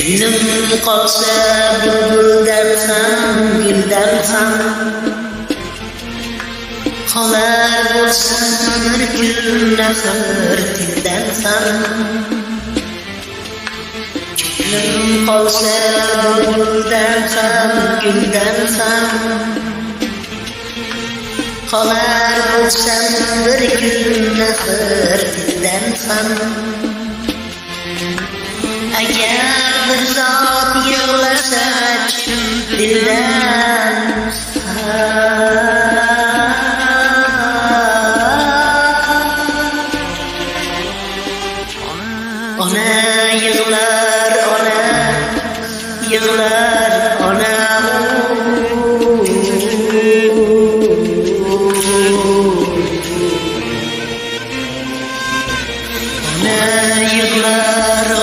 Günüm qolsa bulbuldan ham, guldan ham qolar bo'lsam bir kun axir tildan ham. Günüm qolsa bulbuldan ham, guldan ham qolar bo'lsam bir kun axir tildan ham. Agar bir zot yig'lasa dildan ona yig'lar, ona yig'lar, ona